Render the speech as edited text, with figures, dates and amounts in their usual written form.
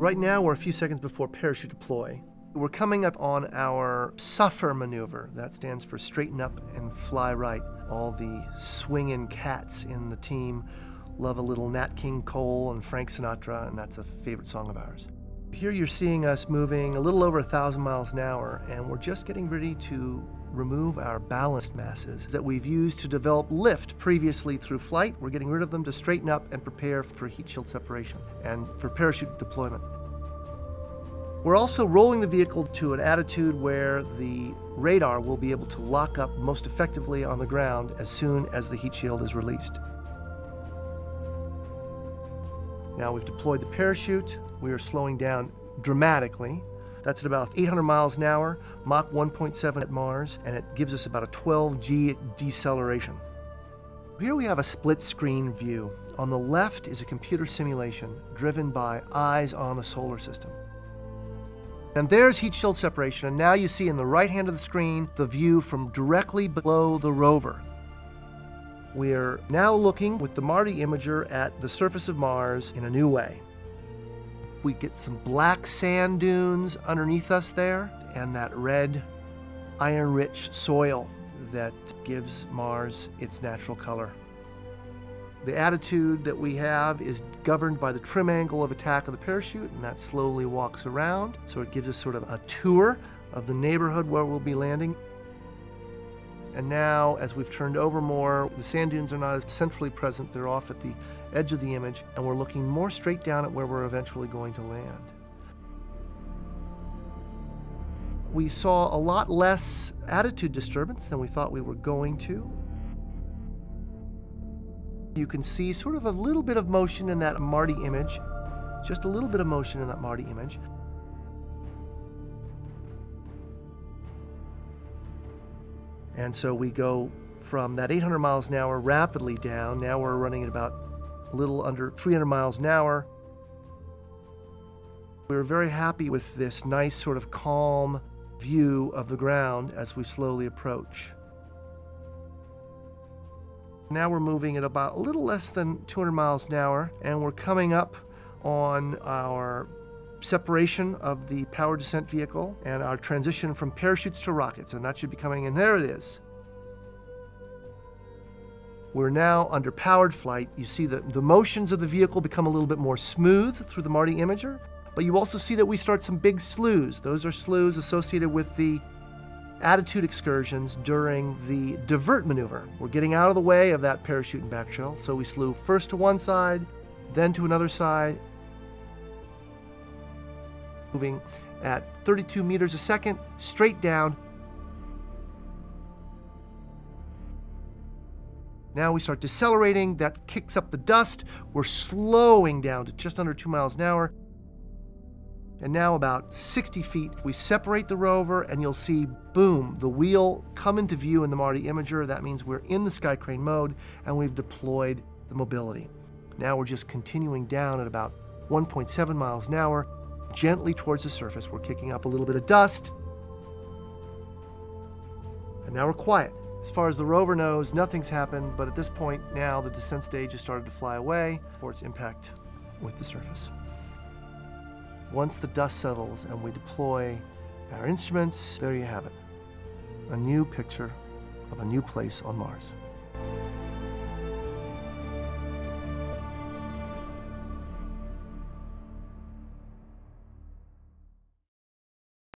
Right now, we're a few seconds before parachute deploy. We're coming up on our suffer maneuver. That stands for straighten up and fly right. All the swinging cats in the team love a little Nat King Cole and Frank Sinatra, and that's a favorite song of ours. Here you're seeing us moving a little over 1,000 miles an hour, and we're just getting ready to remove our ballast masses that we've used to develop lift previously through flight. We're getting rid of them to straighten up and prepare for heat shield separation and for parachute deployment. We're also rolling the vehicle to an attitude where the radar will be able to lock up most effectively on the ground as soon as the heat shield is released. Now we've deployed the parachute. We are slowing down dramatically. That's at about 800 miles an hour, Mach 1.7 at Mars, and it gives us about a 12G deceleration. Here we have a split screen view. On the left is a computer simulation driven by eyes on the solar system. And there's heat shield separation, and now you see in the right hand of the screen the view from directly below the rover. We're now looking with the MARDI imager at the surface of Mars in a new way. We get some black sand dunes underneath us there, and that red, iron-rich soil that gives Mars its natural color. The attitude that we have is governed by the trim angle of attack of the parachute, and that slowly walks around. So it gives us sort of a tour of the neighborhood where we'll be landing. And now, as we've turned over more, the sand dunes are not as centrally present. They're off at the edge of the image, and we're looking more straight down at where we're eventually going to land. We saw a lot less attitude disturbance than we thought we were going to. You can see sort of a little bit of motion in that MARDI image, just a little bit of motion in that MARDI image. And so we go from that 800 miles an hour rapidly down. Now we're running at about a little under 300 miles an hour. We were very happy with this nice sort of calm view of the ground as we slowly approach. Now we're moving at about a little less than 200 miles an hour, and we're coming up on our separation of the power descent vehicle and our transition from parachutes to rockets, and that should be coming in. There it is. We're now under powered flight. You see the motions of the vehicle become a little bit more smooth through the MARDI imager, but you also see that we start some big sloughs. Those are sloughs associated with the attitude excursions during the divert maneuver. We're getting out of the way of that parachute and back shell, so we slew first to one side, then to another side, moving at 32 meters a second, straight down. Now we start decelerating. That kicks up the dust. We're slowing down to just under 2 miles an hour. And now about 60 feet, we separate the rover, and you'll see, boom, the wheel come into view in the MARDI imager. That means we're in the sky crane mode, and we've deployed the mobility. Now we're just continuing down at about 1.7 miles an hour, gently towards the surface. We're kicking up a little bit of dust. And now we're quiet. As far as the rover knows, nothing's happened, but at this point now the descent stage has started to fly away towards impact with the surface. Once the dust settles and we deploy our instruments, there you have it. A new picture of a new place on Mars.